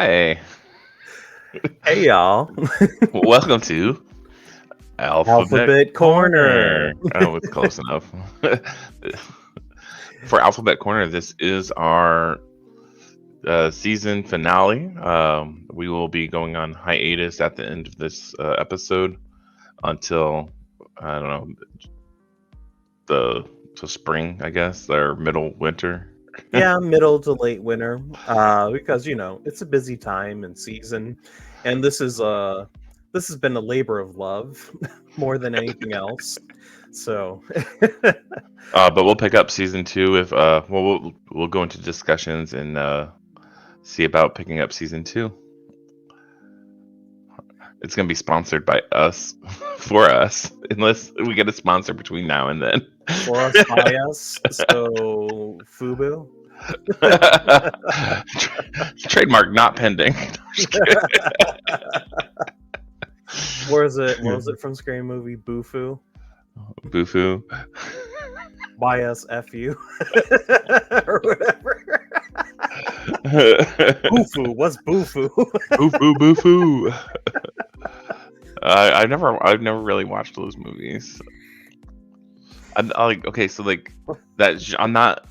Hi, Hey y'all. welcome to Alphabet Alphabet Corner. Corner. Oh, it's close enough. For Alphabet Corner, this is our season finale. We will be going on hiatus at the end of this episode until I don't know the to spring, I guess, or middle winter. Yeah, middle to late winter. Because it's a busy time and season. And this has been a labor of love more than anything else. So But we'll pick up season two if we'll go into discussions and see about picking up season two. It's gonna be sponsored by us for us, unless we get a sponsor between now and then. for us by us. So Fubu. Trademark not pending. What was it from Scary Movie? Bufu? Bufu. By us FU or whatever. Bufu, what's Bufu? Bufu, Bufu. I've never really watched those movies. I'm like, okay, so like I'm not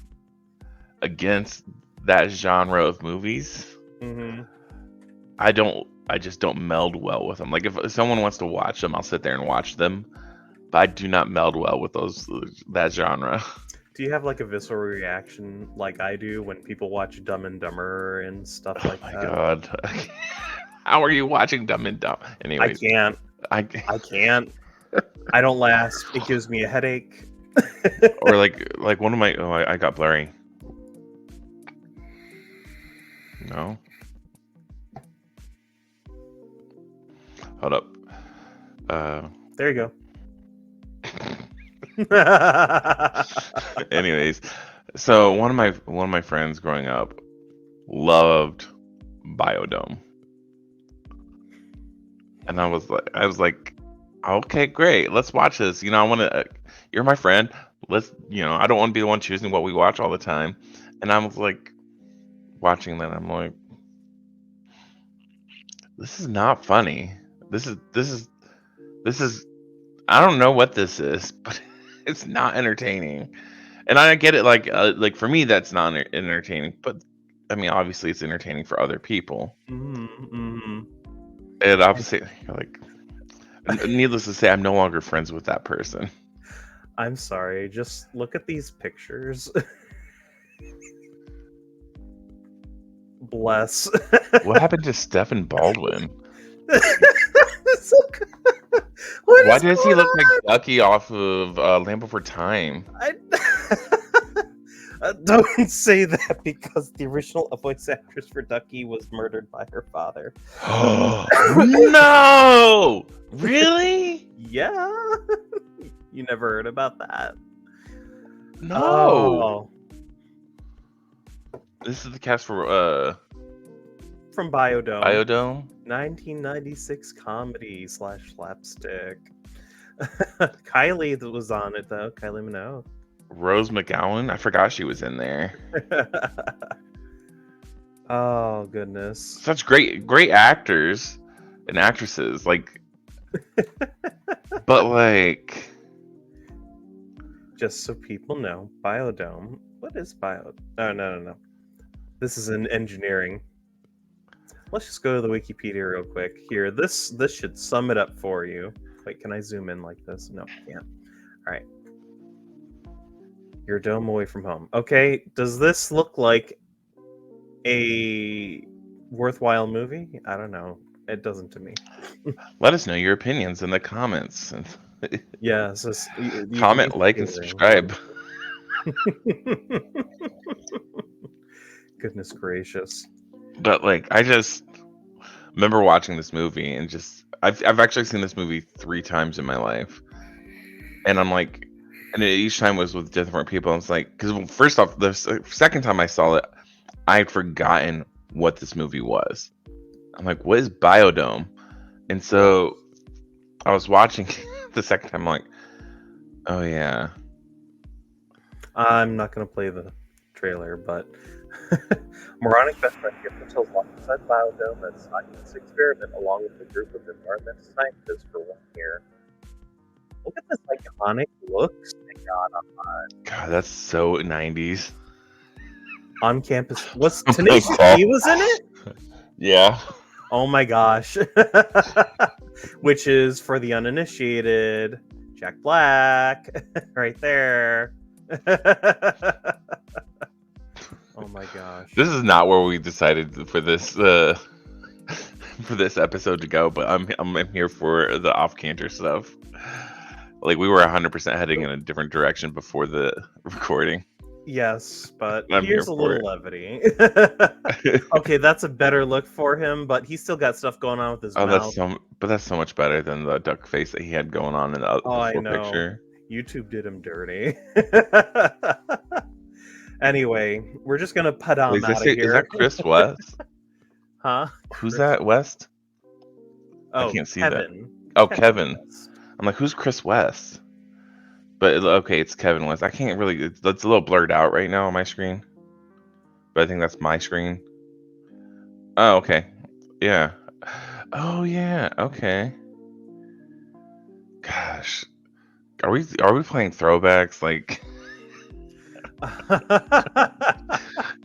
against that genre of movies. Mm-hmm. I just don't meld well with them. Like if someone wants to watch them, I'll sit there and watch them. But I do not meld well with that genre. Do you have like a visceral reaction like I do when people watch Dumb and Dumber and stuff like My that? God. How are you watching Dumb and Dumb? Anyways, I can't. I don't last. It gives me a headache. Or like one of my I got blurry. No. Hold up. There you go. Anyways, so one of my friends growing up loved Biodome. And I was like, okay, great, let's watch this. I want to. You're my friend. I don't want to be the one choosing what we watch all the time. And I was like, watching that. I'm like, this is not funny. This is. I don't know what this is, but it's not entertaining. And I get it. Like for me, that's not entertaining. But I mean, obviously, it's entertaining for other people. Mm-hmm. And obviously, like. Needless to say, I'm no longer friends with that person. I'm sorry. Just look at these pictures. Bless. What happened to Stephen Baldwin? Why does he look like Ducky off of Lamp Before Time? Don't say that because the original voice actress for Ducky was murdered by her father. No! Really? Yeah. You never heard about that? No. Oh. This is the cast for from Biodome. Biodome? 1996 comedy / slapstick. Kylie was on it though. Kylie Minogue. Rose McGowan? I forgot she was in there. Oh goodness. Such great actors and actresses. Like but like just so people know, Biodome. What is Bio? Oh no. This is in engineering. Let's just go to the Wikipedia real quick. Here, this should sum it up for you. Wait, can I zoom in like this? No, I can't. All right. Your dome away from home. Okay, does this look like a worthwhile movie? I don't know. It doesn't to me. Let us know your opinions in the comments. Yeah, so comment, like, and subscribe. Goodness gracious. But like, I just remember watching this movie and just I've actually seen this movie 3 times in my life, and I'm like, and each time was with different people. I was like, because first off, the second time I saw it, I had forgotten what this movie was. I'm like, what is Biodome? And so I was watching the second time. I'm like, oh yeah. I'm not gonna play the trailer, but Moronic best friend gets themselves locked inside the biodome as scientists experiment along with a group of environmental scientists for 1 year. Look at this iconic looks they got God, that's so 90s. on campus. Was Tenacious D was in it? Yeah. Oh my gosh. Which is, for the uninitiated, Jack Black. Right there. Oh my gosh. This is not where we decided for this for this episode to go, but I'm here for the off canter stuff. Like, we were 100% heading in a different direction before the recording. Yes, but I'm here's here a for little levity. Okay, that's a better look for him, but he's still got stuff going on with his mouth. That's so much better than the duck face that he had going on in the I before know. picture. YouTube did him dirty. Anyway, we're just gonna put him Wait, out of here. is that Chris West? Huh? Who's that, West? Oh, I can't see Kevin. that. Oh, Kevin. West. I'm like, who's Chris West? But okay, it's Kevin West. I can't really. It's a little blurred out right now on my screen. But I think that's my screen. Oh, okay. Yeah. Oh, yeah. Okay. Gosh, are we playing throwbacks, like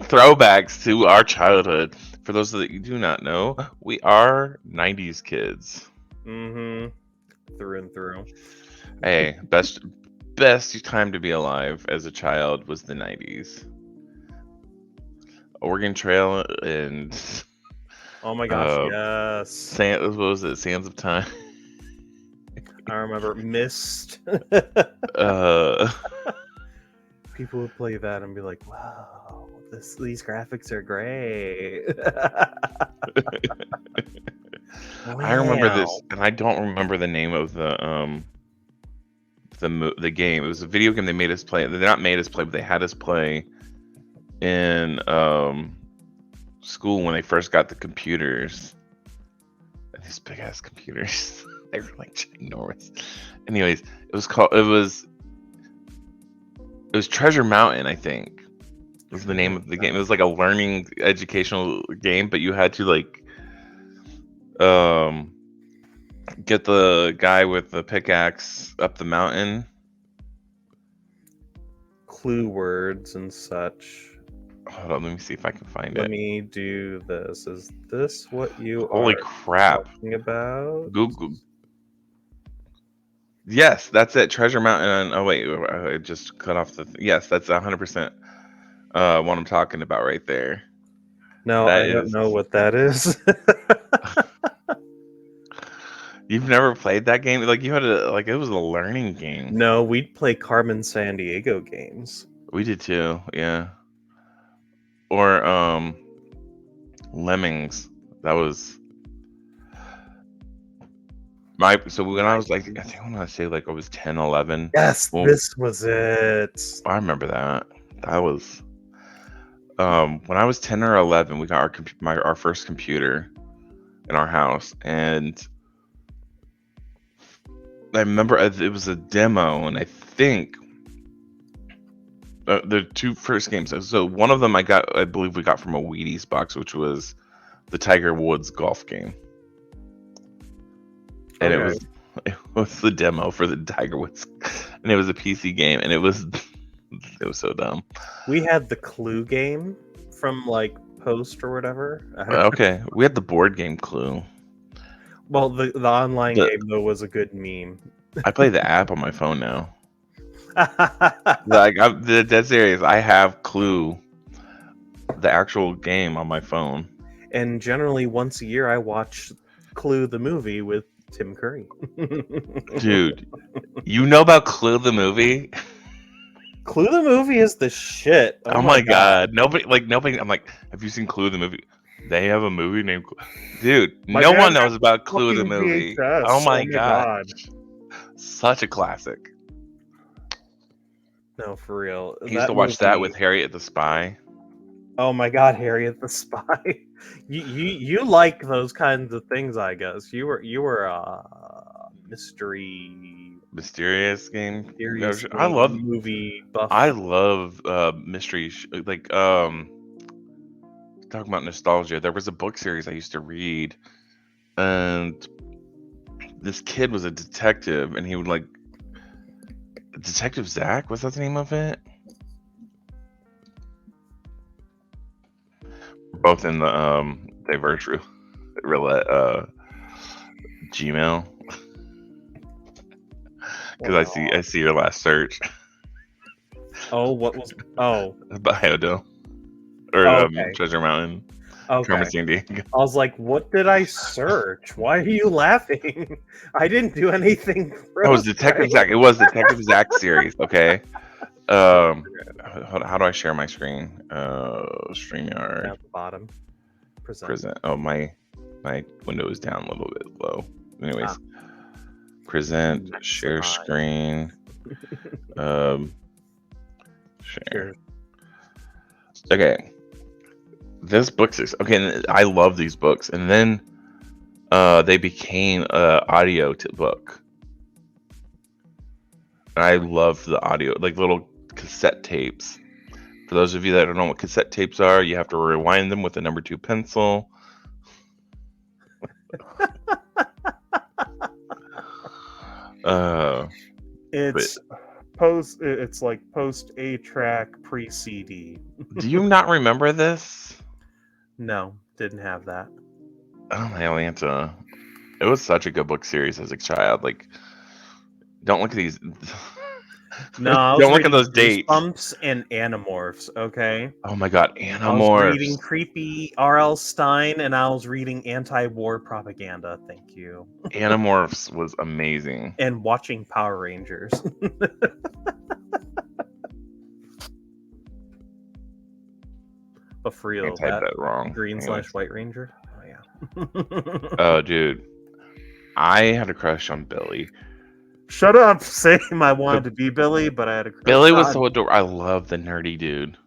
throwbacks to our childhood? For those that you do not know, we are 90s kids. Mm-hmm. Through and through. Hey, best time to be alive as a child was the 90s. Oregon Trail and Oh my gosh, yes. what was it? Sands of Time. I remember Mist. People would play that and be like, "Wow, these graphics are great." I remember this, and I don't remember the name of the game. It was a video game they made us play. They not made us play, but they had us play in school when they first got the computers. These big ass computers. They were like ginormous. Anyways, it was Treasure Mountain, I think. Was the name of the game. It was like a learning educational game, but you had to like get the guy with the pickaxe up the mountain. Clue words and such. Hold on, let me see if I can find it. Let me do this. Is this what you Holy are crap. talking about? Google. Yes, that's it. Treasure Mountain. Oh wait, I just cut off the. Yes, that's 100% what I'm talking about right there. No, I don't know what that is. You've never played that game? Like, you had it was a learning game. No, we'd play Carmen Sandiego games. We did too, yeah. Or Lemmings. That was so when I was like, I think I want to say like I was 10, 11. Yes, this was it. I remember that. That was when I was 10 or 11, we got our first computer in our house, and I remember it was a demo, and I think the two first games. So one of them I believe we got from a Wheaties box, which was the Tiger Woods golf game, and it was the demo for the Tiger Woods, and it was a PC game, and it was so dumb. We had the Clue game from like Post or whatever. Okay, we had the board game Clue. Well, the online game though was a good meme. I play the app on my phone now. Like, I'm dead serious. I have Clue, the actual game, on my phone. And generally, once a year, I watch Clue the movie with Tim Curry. Dude, you know about Clue the movie? Clue the movie is the shit. Oh my god. Nobody. I'm like, have you seen Clue the movie? They have a movie named Clue. Dude, no one knows about Clue the movie. VHS. Oh my god. Such a classic. No, for real. I used to watch that with Harriet the Spy. Oh my god, Harriet the Spy. You like those kinds of things, I guess. You were a mysterious game. I love movie buff. I love mystery talking about nostalgia. There was a book series I used to read, and this kid was a detective, and he would like Detective Zach. Was that the name of it? Both in the diverse roulette Gmail, because I see your last search. Oh, what was? Oh, Biodome or okay. Treasure Mountain, Okay. Carmen Sandiego. I was like, what did I search? Why are you laughing? I didn't do anything. Oh, it was Detective Zach. It was Detective Zach series. Okay. How do I share my screen? StreamYard. At the bottom. Present. Oh, my window is down a little bit low. Anyways, present, share screen. Share. Okay. This book is okay. I love these books, and then they became audio to book. I love the audio, like little cassette tapes. For those of you that don't know what cassette tapes are, you have to rewind them with a number 2 pencil. It's like post A track pre CD. Do you not remember this? No, didn't have that. Oh my Atlanta. It was such a good book series as a child. Like, don't look at these. No, don't look at those dates. Goosebumps and Animorphs. Okay. Oh my god, Animorphs. I was reading creepy R.L. Stein, and I was reading anti-war propaganda. Thank you. Animorphs was amazing. And watching Power Rangers. But for real, I typed that wrong. Green / White Ranger. Oh yeah. Oh dude, I had a crush on Billy. Shut up! Same. I wanted to be Billy, but I had a crush. Billy was so adorable. I love the nerdy dude.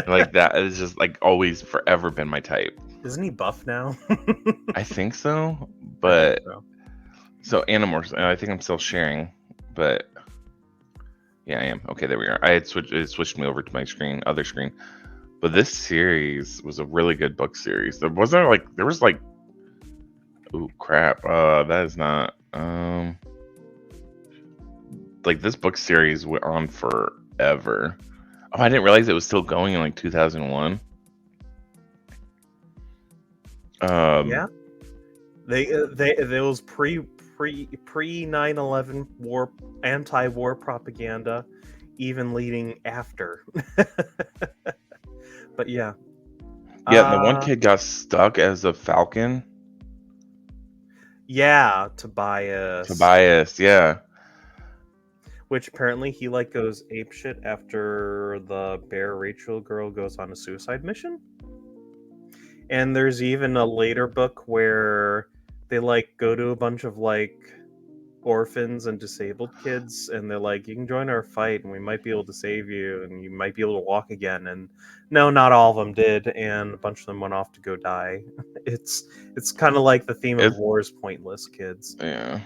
Like that is just like always forever been my type. Isn't he buff now? I think so, but so Animorphs. I think I'm still sharing, but yeah, I am. Okay, there we are. It switched me over to my other screen. But this series was a really good book series. There was like, oh crap, that is not like this book series went on forever. Oh, I didn't realize it was still going in like 2001. Yeah, there was pre 9/11 war anti-war propaganda, even leading after. But yeah. Yeah, the one kid got stuck as a Falcon. Yeah, Tobias. Tobias, yeah. Which apparently he like goes apeshit after the Bear Rachel girl goes on a suicide mission. And there's even a later book where they like go to a bunch of like orphans and disabled kids, and they're like, you can join our fight and we might be able to save you and you might be able to walk again. And no, not all of them did, and a bunch of them went off to go die. It's kind of like the theme of war is pointless, kids. Yeah.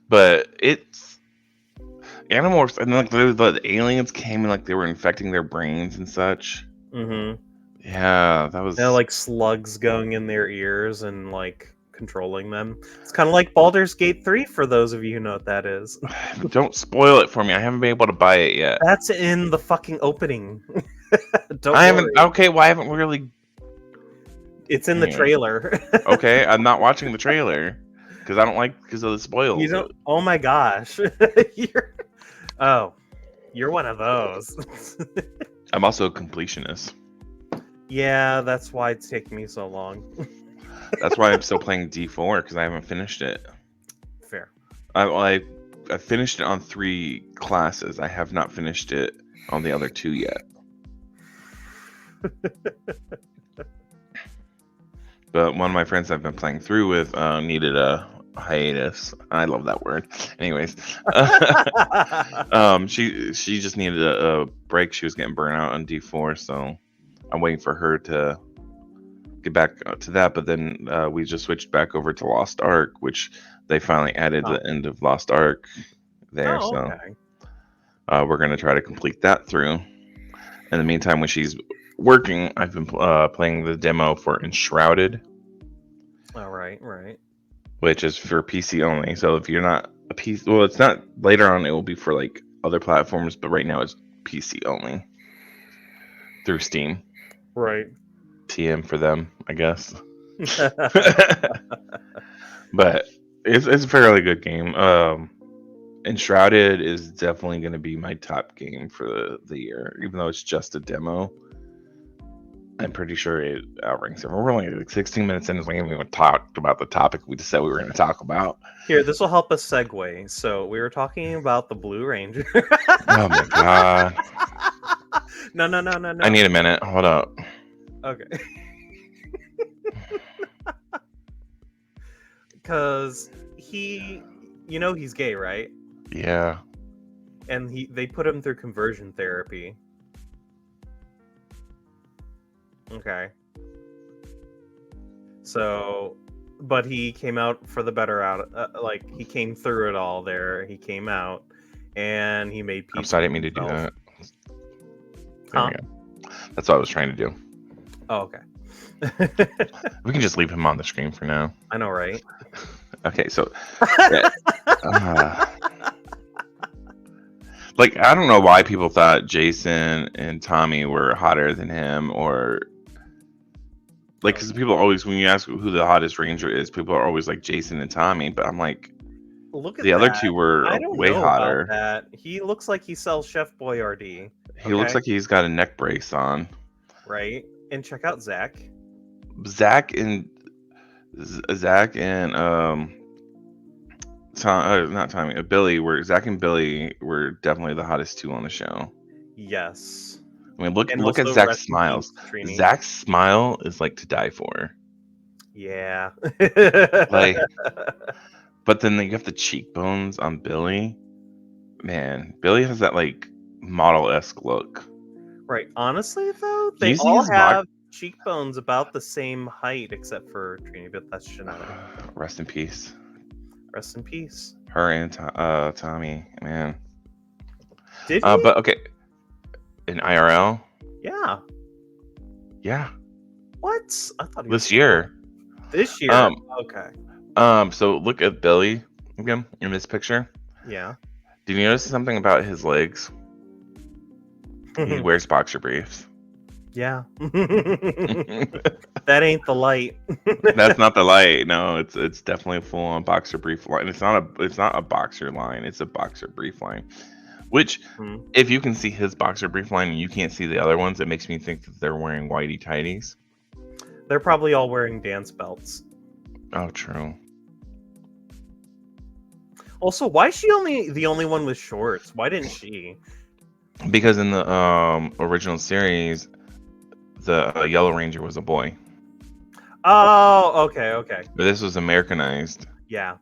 But it's Animorphs, and like the aliens came and like they were infecting their brains and such. Mm-hmm. Yeah, that was like slugs going in their ears and like controlling them. It's kind of like Baldur's Gate 3 for those of you who know what that is. Don't spoil it for me. I haven't been able to buy it yet. That's in the fucking opening. Okay, well, I haven't really. It's in the trailer. Okay, I'm not watching the trailer because I don't like because of the spoils. You don't. Oh my gosh. You're one of those. I'm also a completionist. Yeah, that's why it's taking me so long. That's why I'm still playing D4 because I haven't finished it. Fair. I finished it on 3 classes. I have not finished it on the other 2 yet. But one of my friends I've been playing through with needed a hiatus. I love that word. Anyways, she just needed a break. She was getting burnt out on D4, so I'm waiting for her to get back to that. But then we just switched back over to Lost Ark, which they finally added the end of Lost Ark there. So we're gonna try to complete that through. In the meantime, when she's working, I've been playing the demo for Enshrouded, All right, right. which is for PC only. So if you're not a PC, well, it's not. Later on, it will be for like other platforms, but right now it's PC only through Steam. Right. TM for them, I guess. But it's a fairly good game. Enshrouded is definitely going to be my top game for the year, even though it's just a demo. I'm pretty sure it outranks it. We're only like 16 minutes in, and we haven't even talked about the topic we just said we were going to talk about. Here, this will help us segue. So we were talking about the Blue Ranger. Oh my god! No. I need a minute. Hold up. Okay. Because he's gay, right? Yeah. And they put him through conversion therapy. Okay. So, but he came out for the better he came through it all there. He came out and he made peace. I'm sorry, I didn't mean to do that. There Huh? we go. That's what I was trying to do. Oh, okay. We can just leave him on the screen for now. I know, right? Okay, so like, I don't know why people thought Jason and Tommy were hotter than him, or like, because people always, when you ask who the hottest Ranger is, people are always like Jason and Tommy, but I'm like, look at the other two were I don't way know hotter. about that. He looks like he sells Chef Boyardee. He looks like he's got a neck brace on. Right, and check out Zach. Zach and not Tommy, Billy. Zach and Billy were definitely the hottest two on the show. Yes. I mean, look And at also Zach's rest in smiles. peace, Trini. Zach's smile is like to die for. Yeah. Like, but then you have the cheekbones on Billy. Man, Billy has that like model-esque look. Right. Honestly, though, Do you they see all his have cheekbones about the same height, except for Trini, but that's genetic. Rest in peace. Rest in peace. Her and Tommy, man. Did he? But okay, in IRL. Yeah. Yeah. What? I thought he This was year. This year. Okay. So look at Billy again in this picture. Yeah. Did you notice something about his legs? He wears boxer briefs. Yeah. That ain't the light. That's not the light. No, it's definitely a full on boxer brief line. It's not a boxer line. It's a boxer brief line. Which, if you can see his boxer brief line and you can't see the other ones, it makes me think that they're wearing whitey tighties. They're probably all wearing dance belts. Oh, true. Also, why is she the only one with shorts? Why didn't she? Because in the original series, the Yellow Ranger was a boy. Oh, okay. But this was Americanized. Yeah.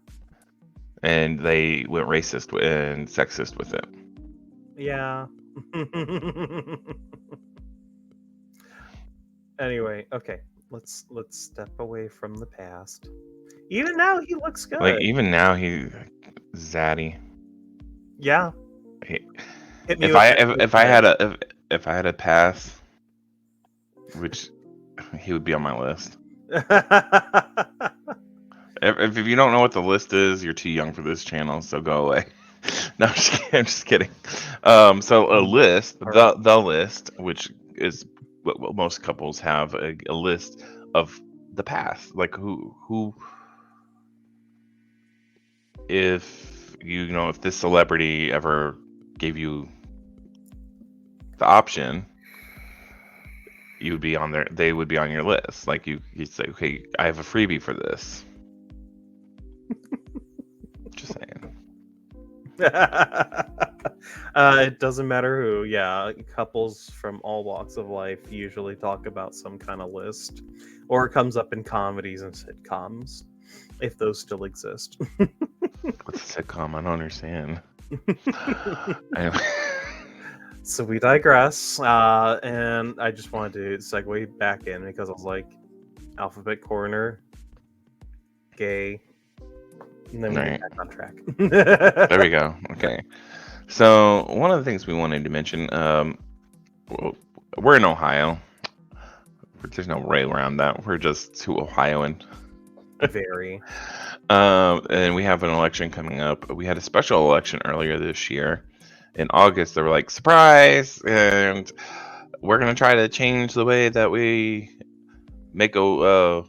And they went racist and sexist with it. Yeah. Anyway, okay. Let's step away from the past. Even now, he looks good. Like, even now, he's zaddy. Yeah. If I had a pass, which he would be on my list. If you don't know what the list is, you're too young for this channel, so go away. No, I'm just kidding. So a list, the list, which is what most couples have, a list of the past, like who, if if this celebrity ever gave you the option, you would be on there. They would be on your list. Like you'd say, okay, I have a freebie for this. Just saying. It doesn't matter who. Yeah, couples from all walks of life usually talk about some kind of list, or it comes up in comedies and sitcoms, if those still exist. What's a sitcom? I don't understand. Anyway. So we digress, and I just wanted to segue back in because I was like, Alphabet Corner, gay, and then we get back on track. There we go. Okay. So one of the things we wanted to mention, we're in Ohio. There's no way around that. We're just too Ohioan. Very. And we have an election coming up. We had a special election earlier this year. In August, they were like, surprise! And we're going to try to change the way that we make a law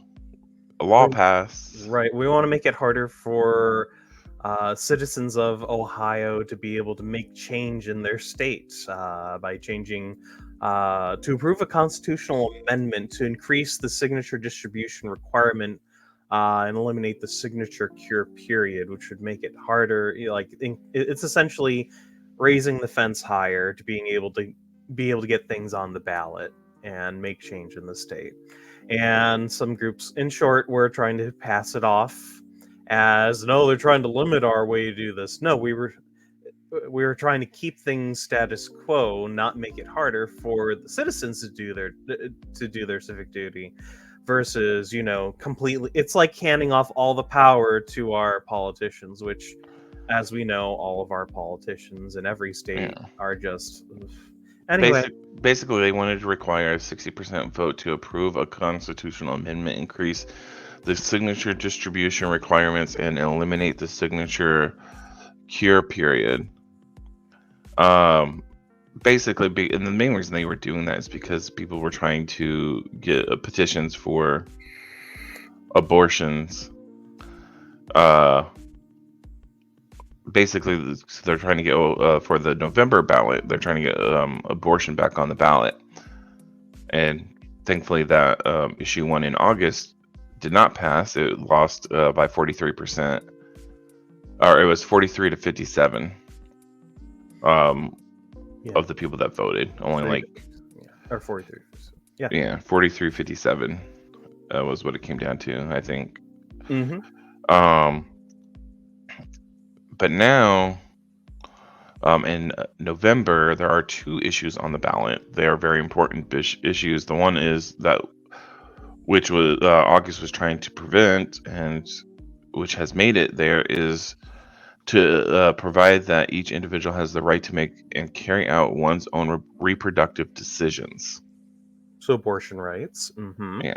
pass. Right. We want to make it harder for citizens of Ohio to be able to make change in their state by changing to approve a constitutional amendment to increase the signature distribution requirement and eliminate the signature cure period, which would make it harder. It's essentially raising the fence higher to be able to get things on the ballot and make change in the state. And some groups, in short, were trying to pass it off as, no, they're trying to limit our way to do this. No, we were trying to keep things status quo, not make it harder for the citizens to do their civic duty. Versus, completely, it's like handing off all the power to our politicians, which, as we know, all of our politicians in every state are just. Anyway. Basically, they wanted to require a 60% vote to approve a constitutional amendment, increase the signature distribution requirements, and eliminate the signature cure period. Basically, and the main reason they were doing that is because people were trying to get petitions for abortions. Basically, they're trying to get for the November ballot. They're trying to get abortion back on the ballot, and thankfully, that issue 1 in August did not pass. It lost by 43%, or it was 43 to 57 of the people that voted. Only or 43. Yeah, 43-57 was what it came down to, I think. Mm-hmm. But now, in November, there are 2 issues on the ballot. They are very important issues. The one is that, which was August was trying to prevent, and which has made it there, is to provide that each individual has the right to make and carry out one's own reproductive decisions. So abortion rights. Mm-hmm. Yeah.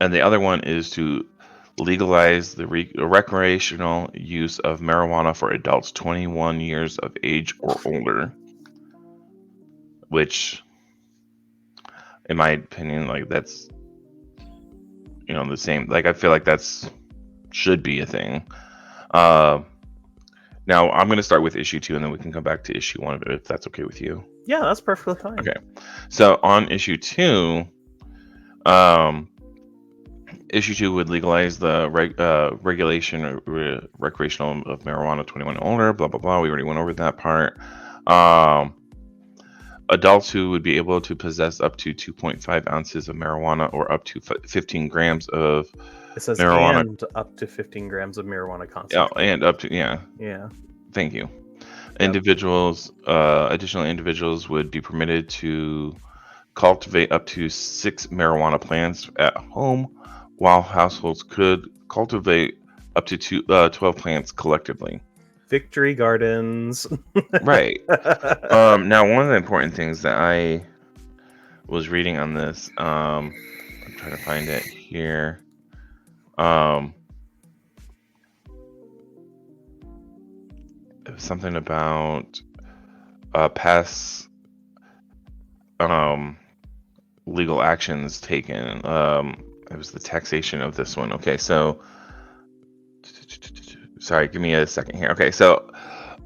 And the other one is to legalize the recreational use of marijuana for adults 21 years of age or older, which, in my opinion, that's the same. I feel like that's should be a thing. Now I'm going to start with issue 2, and then we can come back to issue 1 if that's okay with you. Yeah, that's perfectly fine. Okay, so on issue 2, issue 2 would legalize the regulation recreational of marijuana 21 and older, blah, blah, blah. We already went over that part. Adults who would be able to possess up to 2.5 ounces of marijuana or up to 15 grams of it says marijuana. And up to 15 grams of marijuana concentration. Yeah, and up to, Yeah. Thank you. Yep. Additional individuals would be permitted to cultivate up to 6 marijuana plants at home, while households could cultivate up to 12 plants collectively. Victory gardens. Right. Now, one of the important things that I was reading on this, I'm trying to find it here. It was something about past legal actions taken. It was the taxation of this one. Okay, so sorry, give me a second here. Okay, so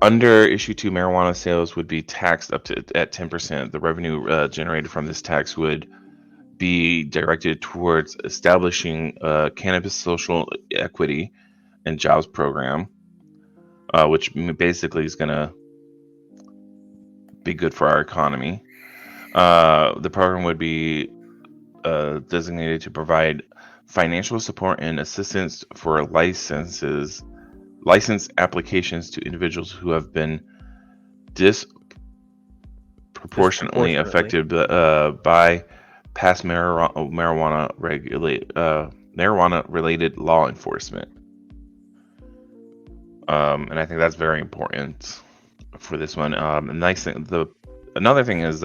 under issue 2, marijuana sales would be taxed up to at 10%. The revenue generated from this tax would be directed towards establishing a cannabis social equity and jobs program, which basically is going to be good for our economy. The program would be designated to provide financial support and assistance for license applications to individuals who have been disproportionately affected by past marijuana related law enforcement. And I think that's very important for this one. Another thing is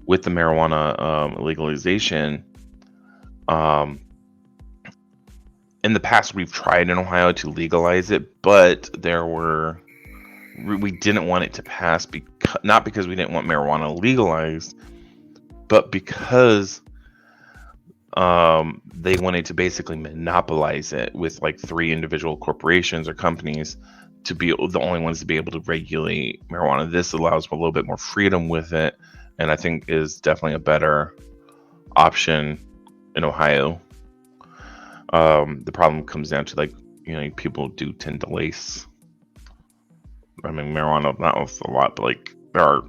with the marijuana legalization, um, in the past we've tried in Ohio to legalize it, but we didn't want it to pass, not because we didn't want marijuana legalized, but because they wanted to basically monopolize it with like 3 individual corporations or companies to be the only ones to be able to regulate marijuana. This allows a little bit more freedom with it, and I think is definitely a better option in Ohio. The problem comes down to, like, people do tend to lace. I mean, marijuana, not with a lot, but like there are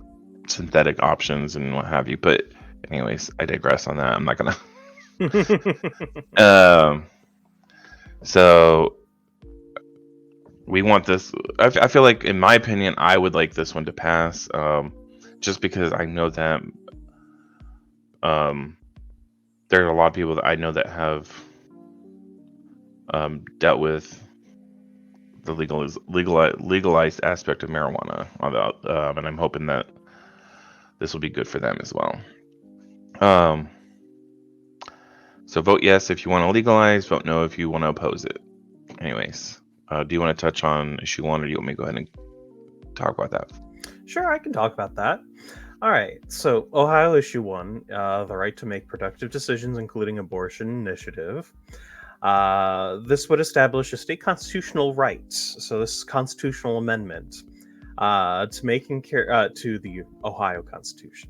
synthetic options and what have you. But anyways, I digress on that. I'm not gonna. So we want this. I feel like, in my opinion, I would like this one to pass, just because I know that there are a lot of people that I know that have dealt with the legalized aspect of marijuana, and I'm hoping that this will be good for them as well. So vote yes if you want to legalize, vote no if you want to oppose it. Anyways, do you want to touch on issue 1, or do you want me to go ahead and talk about that? Sure, I can talk about that. All right, so Ohio issue 1, the right to make productive decisions, including abortion initiative. This would establish a state constitutional right. So this is constitutional amendment to to the Ohio Constitution.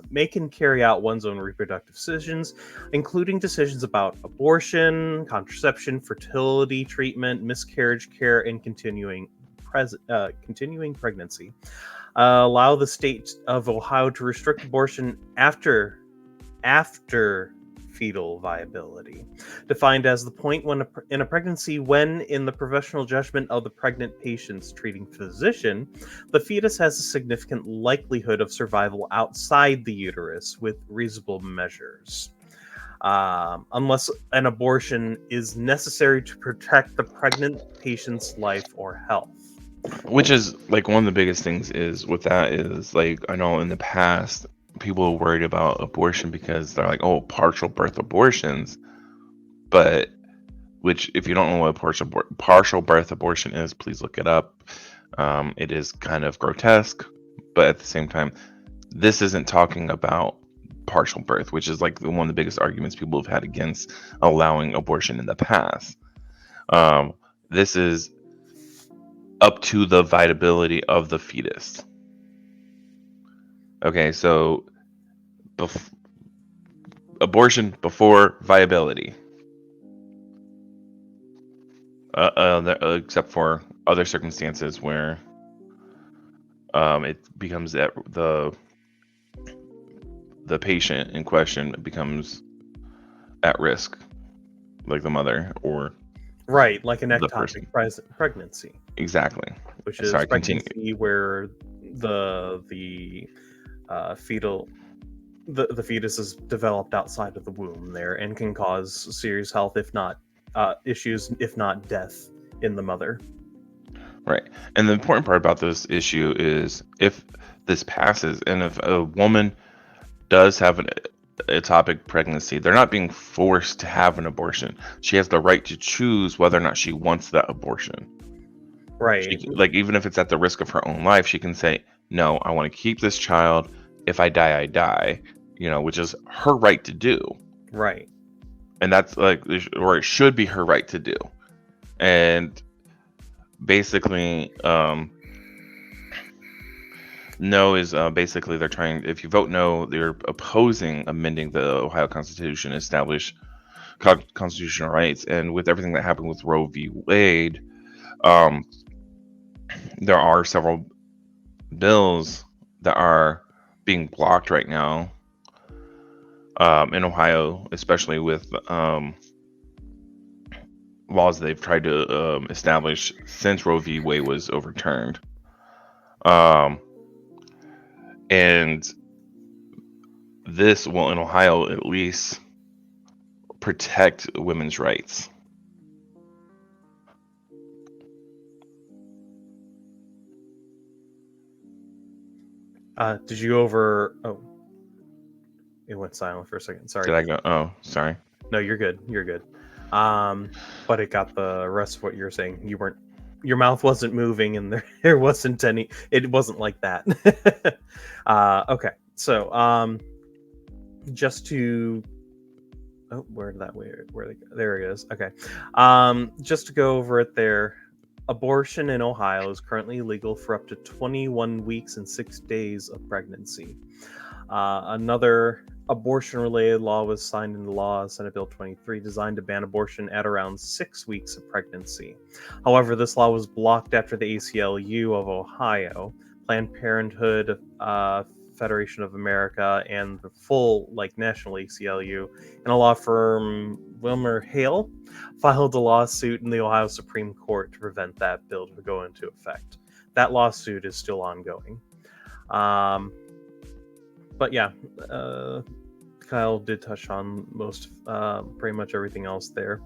Make and carry out one's own reproductive decisions, including decisions about abortion, contraception, fertility treatment, miscarriage care, and continuing pregnancy. Allow the state of Ohio to restrict abortion after fetal viability, defined as the point in a pregnancy when, in the professional judgment of the pregnant patient's treating physician, the fetus has a significant likelihood of survival outside the uterus with reasonable measures. Unless an abortion is necessary to protect the pregnant patient's life or health. Which is, like, one of the biggest things is with that is, like, I know in the past people were worried about abortion because they're like, oh, partial birth abortions. But which, if you don't know what partial birth abortion is, please look it up. It is kind of grotesque, but at the same time, this isn't talking about partial birth, which is like one of the biggest arguments people have had against allowing abortion in the past. This is up to the viability of the fetus. Okay, so abortion before viability, except for other circumstances where it becomes that the patient in question becomes at risk, like the mother or Right, like an the person. ectopic pregnancy. Exactly. Which is pregnancy where the fetus is developed outside of the womb there and can cause serious health, if not issues, if not death in the mother. Right. And the important part about this issue is, if this passes and if a woman does have an ectopic pregnancy, they're not being forced to have an abortion. She has the right to choose whether or not she wants that abortion. Right. Like, even if it's at the risk of her own life, she can say, no, I want to keep this child. If I die, I die, which is her right to do. Right. And that's like, or it should be her right to do. And basically, no is basically they're trying. If you vote no, they're opposing amending the Ohio Constitution, establish constitutional rights. And with everything that happened with Roe v. Wade, there are several bills that are being blocked right now in Ohio, especially with laws they've tried to establish since Roe v. Wade was overturned. And this will, in Ohio at least, protect women's rights. Did you over? Oh, It went silent for a second. Did Sorry. I go? Oh, sorry. No, you're good. You're good. But it got the rest of what you're saying. Your mouth wasn't moving, and there wasn't any. It wasn't like that. Okay. So, just to. Oh, where did that where they go? There it is. Okay. Just to go over it there. Abortion in Ohio is currently legal for up to 21 weeks and 6 days of pregnancy. Another abortion-related law was signed into law, Senate Bill 23, designed to ban abortion at around 6 weeks of pregnancy. However, this law was blocked after the ACLU of Ohio, Planned Parenthood, Federation of America, and the full national ACLU, and a law firm Wilmer Hale filed a lawsuit in the Ohio Supreme Court to prevent that bill to go into effect. That lawsuit is still ongoing. But yeah, Kyle did touch on pretty much everything else there.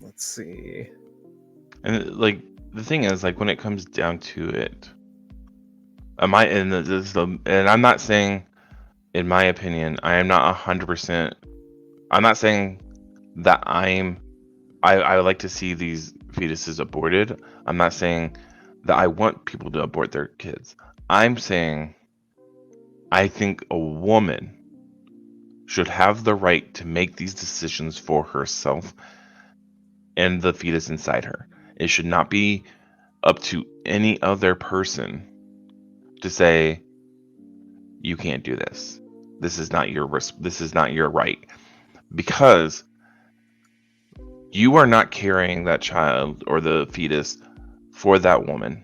Let's see. And the thing is, when it comes down to it, and I'm not saying, in my opinion, I am not 100%. I'm not saying that I would like to see these fetuses aborted. I'm not saying that I want people to abort their kids. I'm saying I think a woman should have the right to make these decisions for herself and the fetus inside her. It should not be up to any other person to say, you can't do this. This is not your right. Because you are not carrying that child or the fetus for that woman.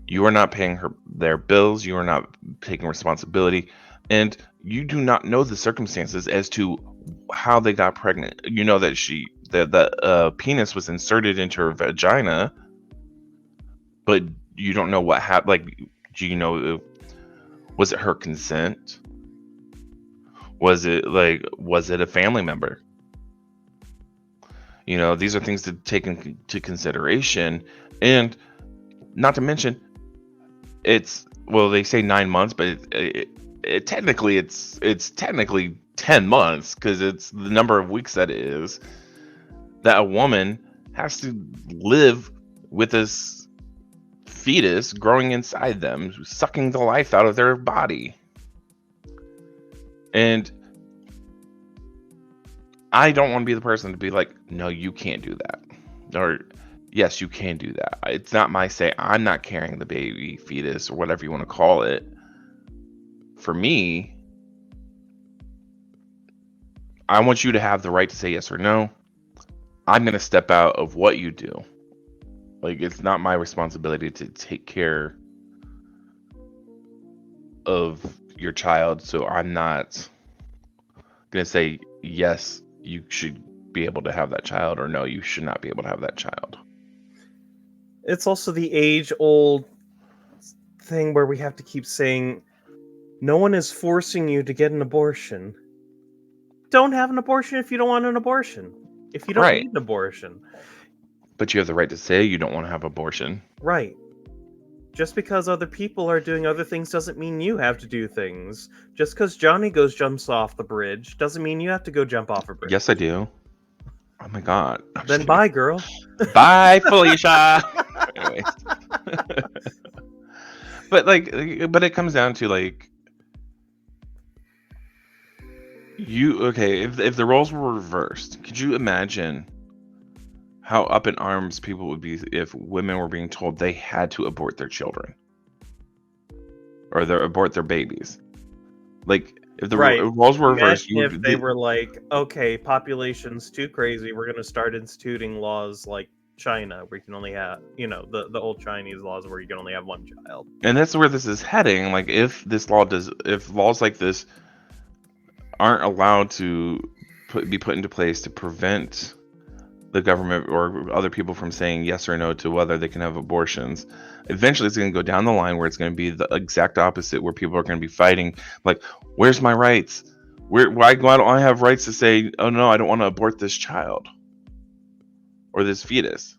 You are not paying their bills. You are not taking responsibility. And you do not know the circumstances as to how they got pregnant. You know that the penis was inserted into her vagina, but you don't know what happened. Do you know, was it her consent? Was it a family member? These are things to take into consideration. And not to mention, they say 9 months, but it's technically 10 months, because it's the number of weeks that it is that a woman has to live with this fetus growing inside them, sucking the life out of their body. And I don't want to be the person to be like, no, you can't do that. Or, yes, you can do that. It's not my say. I'm not carrying the baby, fetus, or whatever you want to call it. For me, I want you to have the right to say yes or no. I'm going to step out of what you do. It's not my responsibility to take care of your child. So I'm not going to say, yes, you should be able to have that child, or no, you should not be able to have that child. It's also the age-old thing where we have to keep saying, no one is forcing you to get an abortion. Don't have an abortion if you don't want an abortion. If you don't need an abortion. But you have the right to say you don't want to have an abortion. Right. Just because other people are doing other things doesn't mean you have to do things. Just because Johnny jumps off the bridge doesn't mean you have to go jump off a bridge. Yes, I do. Oh my god. Then bye, girl. Bye, Felicia. Anyways. But it comes down to if the roles were reversed, could you imagine how up in arms people would be if women were being told they had to abort their children or abort their babies? If the roles were reversed, they were like, okay, population's too crazy, we're going to start instituting laws like China, where you can only have, the old Chinese laws where you can only have one child. And that's where this is heading. If laws like this aren't allowed to be put into place to prevent the government or other people from saying yes or no to whether they can have abortions, eventually it's going to go down the line where it's going to be the exact opposite, where people are going to be fighting where's my rights? Why don't I have rights to say, oh no, I don't want to abort this child or this fetus?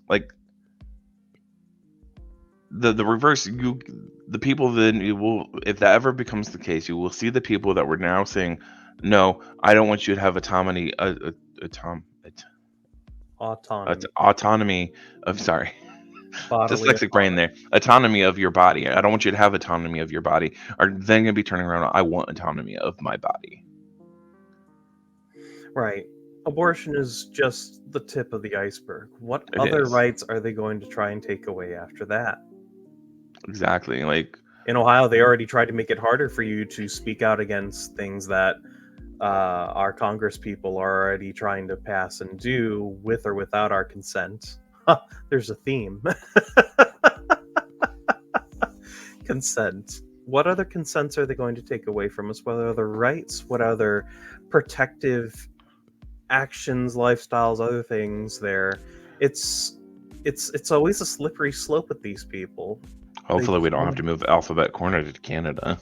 the reverse, the people, then you will, if that ever becomes the case, you will see the people that were now saying, no, I don't want you to have autonomy, Autonomy. autonomy of, sorry, Bodily dyslexic brain there, autonomy of your body. I don't want you to have autonomy of your body. Are then going to be turning around, I want autonomy of my body. Right. Abortion is just the tip of the iceberg. What It other is. rights are they going to try and take away after that? Exactly. Like, In Ohio, they already tried to make it harder for you to speak out against things that our Congress people are already trying to pass and do with or without our consent. There's a theme. Consent. What other consents are they going to take away from us? What other rights? What other protective actions, lifestyles, other things there? It's always a slippery slope with these people. hopefully we don't have to move Alphabet Corner to Canada.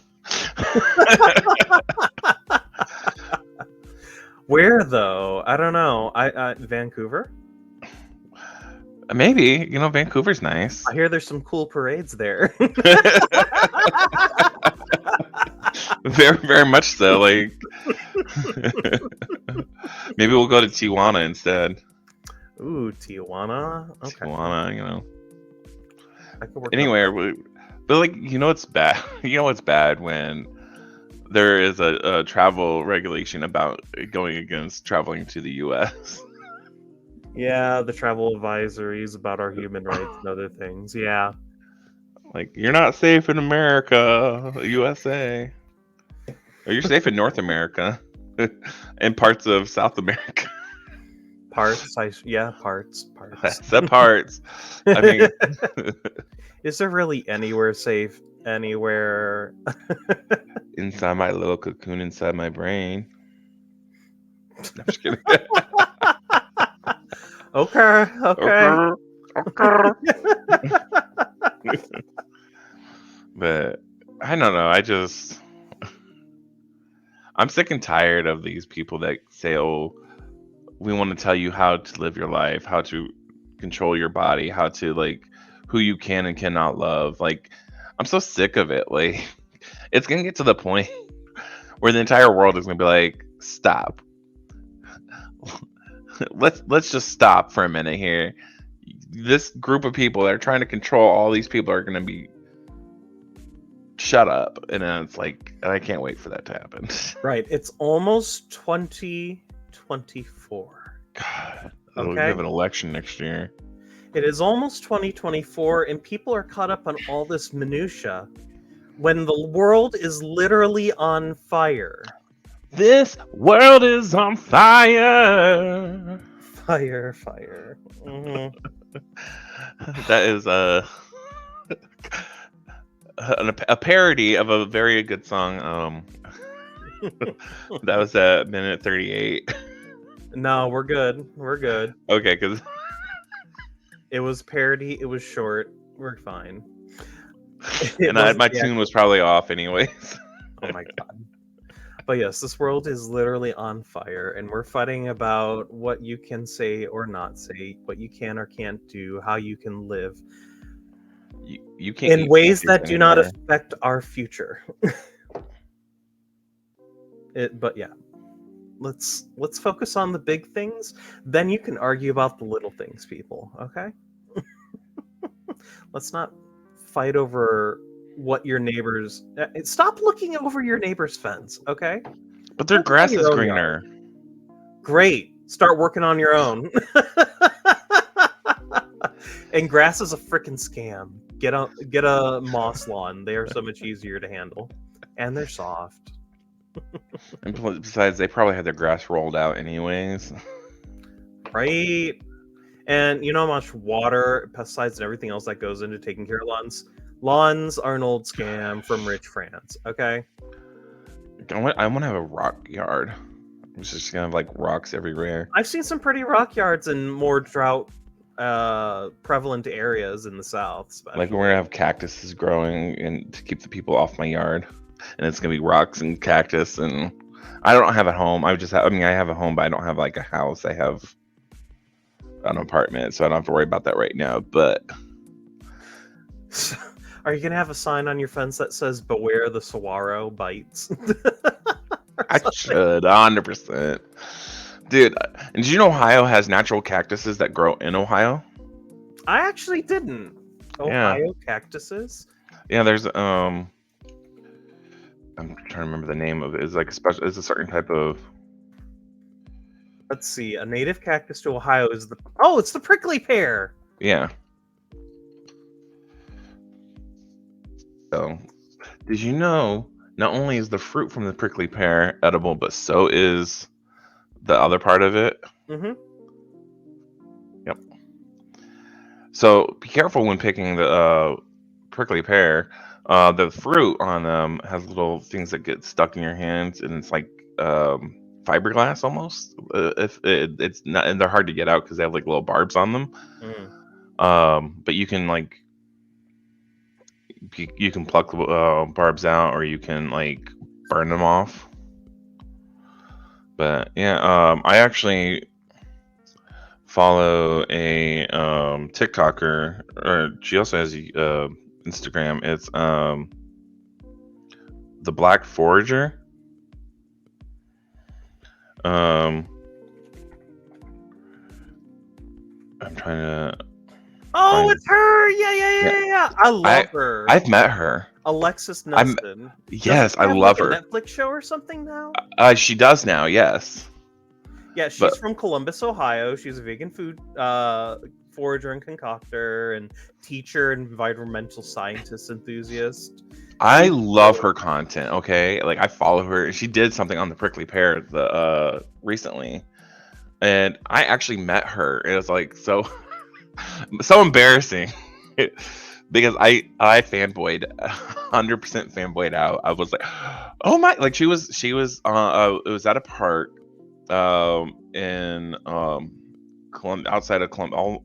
Where though? I don't know. I Vancouver? Maybe, Vancouver's nice. I hear there's some cool parades there. Very, very much so. Like, maybe we'll go to Tijuana instead. Ooh, Tijuana. Okay. Tijuana, I could work anywhere, but like, it's bad. It's bad when there is a travel regulation about going against traveling to the U.S. Yeah, the travel advisories about our human rights and other things. Yeah. Like, you're not safe in America, USA. Or you're safe in North America and parts of South America. Parts. Parts. Except parts. I mean, is there really anywhere safe? Anywhere? inside my little cocoon inside my brain. No, I'm just kidding. Okay. But I don't know. I'm sick and tired of these people that say, oh, we want to tell you how to live your life, how to control your body, how to, like, who you can and cannot love. Like, I'm so sick of it. Like, it's going to get to the point where the entire world is going to be like, stop. Let's just stop for a minute here. This group of people that are trying to control all these people are going to be shut up. And then it's like, I can't wait for that to happen. Right. It's almost 2024. God, we Okay. have an election next year. It is almost 2024, and people are caught up on all this minutia when the world is literally on fire. This world is on fire. Fire. Mm-hmm. That is a parody of a very good song. That was at minute 38. No, we're good. Okay, because it was parody. It was short. We're fine. My tune was probably off anyways. Oh my god. But yes, this world is literally on fire, and we're fighting about what you can say or not say, what you can or can't do, how you can live. You can't in ways that do not affect our future. But yeah, let's focus on the big things. Then you can argue about the little things, people. Okay. Let's not fight over what your neighbors. Stop looking over your neighbor's fence. Okay. But their grass is greener. Great. Start working on your own. And grass is a freaking scam. Get a moss lawn. They are so much easier to handle, and they're soft. And besides, they probably had their grass rolled out anyways. Right. And you know how much water, pesticides, and everything else that goes into taking care of lawns? Lawns are an old scam from rich France. Okay. I want to have a rock yard. It's just gonna have like rocks everywhere. I've seen some pretty rock yards in more drought prevalent areas in the south, especially. Like, we're gonna have cactuses growing and to keep the people off my yard, and it's gonna be rocks and cactus. And I don't have a home. I have a home, but I don't have like a house. I have an apartment, so I don't have to worry about that right now. But Are you gonna have a sign on your fence that says "Beware the saguaro bites"? I should 100%. Dude, and did you know Ohio has natural cactuses that grow in Ohio? I actually didn't. Yeah. Ohio cactuses. Yeah, there's I'm trying to remember the name of it. It's like a special. It's a certain type of. Let's see. A native cactus to Ohio is the. Oh, it's the prickly pear. Yeah. So, did you know not only is the fruit from the prickly pear edible, but so is the other part of it? Mm-hmm. Yep. So be careful when picking the prickly pear. The fruit on them has little things that get stuck in your hands, and it's like fiberglass almost. If it's not, and they're hard to get out because they have like little barbs on them. But you can like you can pluck the barbs out, or you can like burn them off. But yeah, I actually follow a TikToker, or she also has Instagram. It's the Black Forager. I'm trying to. Oh, find- it's her! Yeah. I love her. I've met her. Alexis I'm- Nelson. Yes, Doesn't she I have, love like, her. a Netflix show or something now? She does now. Yes. Yeah, she's But- from Columbus, Ohio. She's a vegan food forager and concoctor and teacher and environmental scientist enthusiast. I love her content. Okay, like I follow her. She did something on the prickly pear recently, and I actually met her. It was like so embarrassing because I fanboyed 100% fanboyed out. I was like, oh my! Like she was it was at a park in outside of Columbus,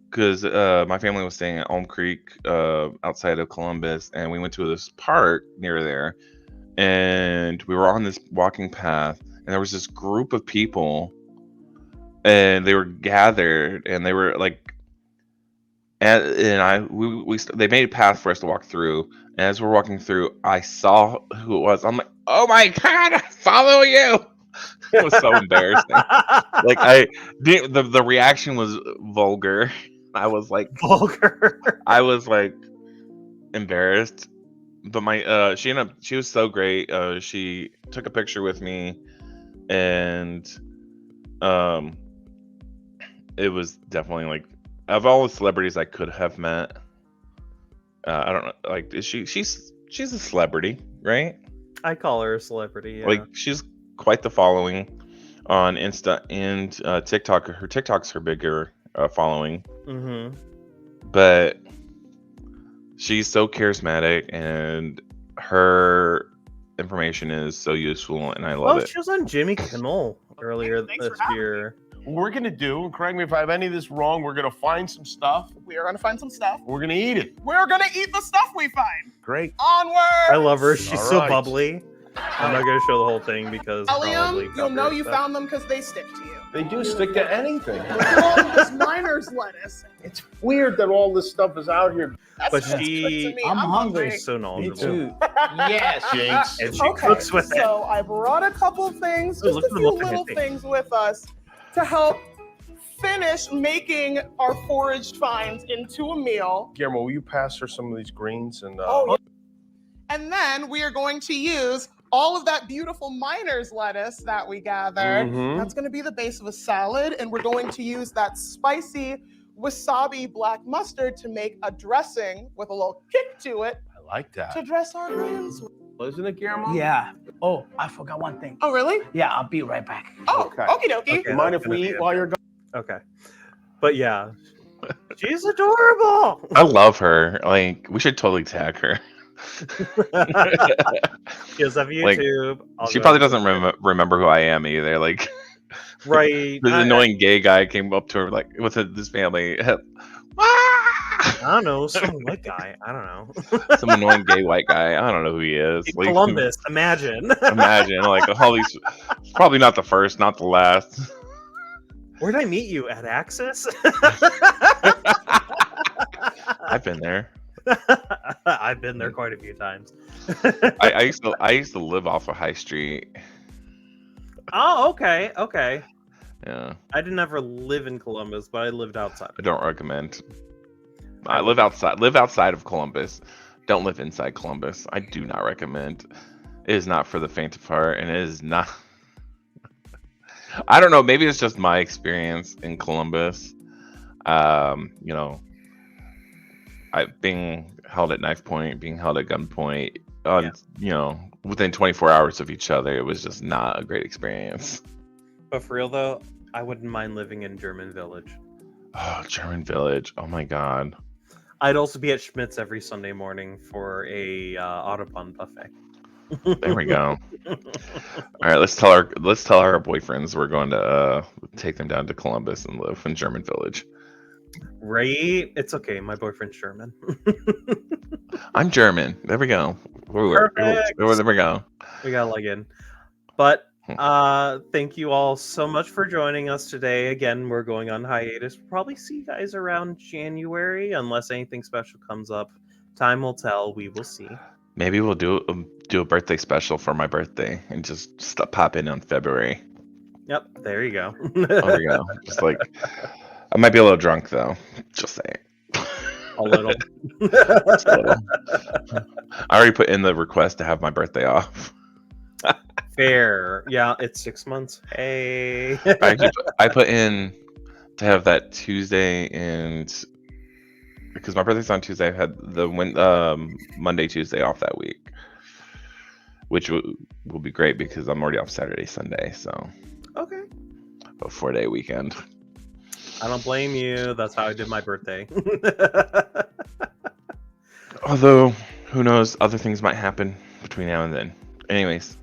because my family was staying at Elm Creek outside of Columbus, and we went to this park near there, and we were on this walking path, and there was this group of people, and they were gathered, and they were like, they made a path for us to walk through, and as we're walking through, I saw who it was. I'm like, oh my god, I follow you. It was so embarrassing. Like the reaction was vulgar. I was like Vulgar. I was like embarrassed, but she was so great. She took a picture with me, and it was definitely like, of all the celebrities I could have met, I don't know, like she's a celebrity, right? I call her a celebrity. Yeah. Like she's quite the following on Insta and TikTok. Her TikTok's her bigger following. Mm-hmm. But she's so charismatic, and her information is so useful, and I love it. She was on Jimmy Kimmel earlier this year. What we're gonna do, and correct me if I have any of this wrong, we're gonna find some stuff. We are going to find some stuff. We're gonna eat it. We're going to eat the stuff we find. Great. Onward! I love her. She's All so right. bubbly. I'm not going to show the whole thing because probably Allium, you'll know copyright you stuff. found them because they stick to you. They do stick to anything. Look at all of this miner's lettuce. It's weird that all this stuff is out here. That's, But that's good she- to me. I'm hungry. She's so Me knowledgeable. too. Yes, Jinx. And she Okay, cooks with it. so I brought a couple things, Ooh, just look a at the few muffin little thing. things with us to help finish making our foraged finds into a meal. Guillermo, will you pass her some of these greens and Oh, and then we are going to use all of that beautiful miner's lettuce that we gathered. Mhm. That's going to be the base of a salad, and we're going to use that spicy wasabi black mustard to make a dressing with a little kick to it I like to that. dress our greens. Isn't it, Guillermo? Yeah. Oh, I forgot one thing. Oh, really? Yeah, I'll be right back. Oh, Okay. okie dokie. Okay. Mind if that's we gonna eat be while you're gone? Okay. But yeah, she's adorable. I love her. Like we should totally tag her. She does have Like, YouTube. I'll She go probably ahead doesn't and- remember who I am either. Like Right. this annoying gay guy came up to her like with his family. I don't know, some white guy. I don't know. Some annoying gay white guy. I don't know who he is. In Like, Columbus, imagine. imagine like all these. Probably not the first, not the last. Where did I meet you? At Axis? I've been there. I've been there quite a few times. I used to live off of High Street. Oh, okay, okay. Yeah, I didn't ever live in Columbus, but I lived outside. I don't recommend. I I live outside. Live outside of Columbus. Don't live inside Columbus. I do not recommend. It is not for the faint of heart, and it is not. I don't know. Maybe it's just my experience in Columbus. You know, being held at knife point, being held at gunpoint, Yeah. you know, within 24 hours of each other. It was just not a great experience. But for real though, I wouldn't mind living in German Village. Oh, German Village. Oh my God. I'd also be at Schmidt's every Sunday morning for a Autobahn buffet. There we go. All right, let's tell our boyfriends we're going to take them down to Columbus and live in German Village. Right? It's okay. My boyfriend's German. I'm German. There we go. Perfect. There we go. We got like in. But thank you all so much for joining us today. Again, we're going on hiatus. We'll probably see you guys around January unless anything special comes up. Time will tell. We will see. Maybe we'll do a birthday special for my birthday and just pop in on February. Yep, there you go. There we go. Just like I might be a little drunk though. Just saying. A little. Just a little. I already put in the request to have my birthday off. Fair. Yeah, it's 6 months. Hey. I put in to have that Tuesday, and because my birthday's on Tuesday, I've had the Monday, Tuesday off that week, which will be great because I'm already off Saturday, Sunday. So Okay. a 4-day weekend. I don't blame you. That's how I did my birthday. Although, who knows? Other things might happen between now and then. Anyways,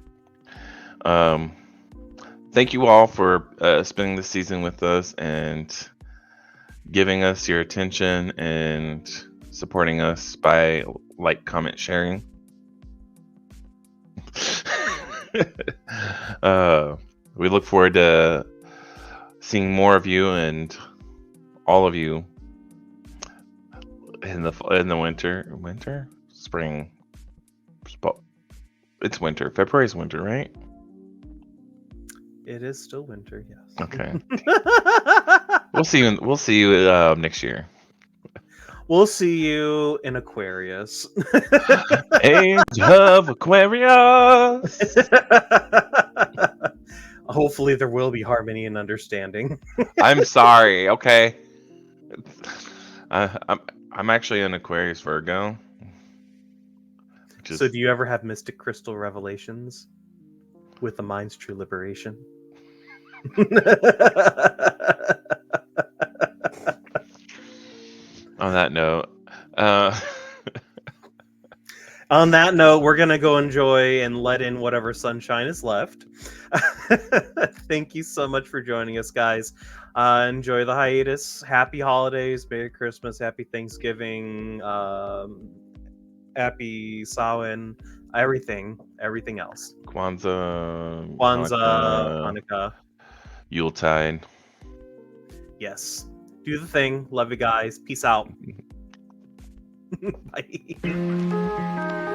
thank you all for spending this season with us and giving us your attention and supporting us by like, comment, sharing. We look forward to seeing more of you and all of you in the winter, spring. It's winter. February's winter, right? It is still winter, yes. Okay. We'll see you next year. We'll see you in Aquarius. Age of Aquarius. Hopefully there will be harmony and understanding. I'm sorry. Okay. I'm actually an Aquarius Virgo. So do you ever have mystic crystal revelations with the mind's true liberation? On that note, we're gonna go enjoy and let in whatever sunshine is left. Thank you so much for joining us, guys. Enjoy the hiatus. Happy holidays, Merry Christmas, Happy Thanksgiving, Happy Samhain, everything else. Kwanzaa, Hanukkah. Yuletide. Yes. Do the thing. Love you guys. Peace out. Bye.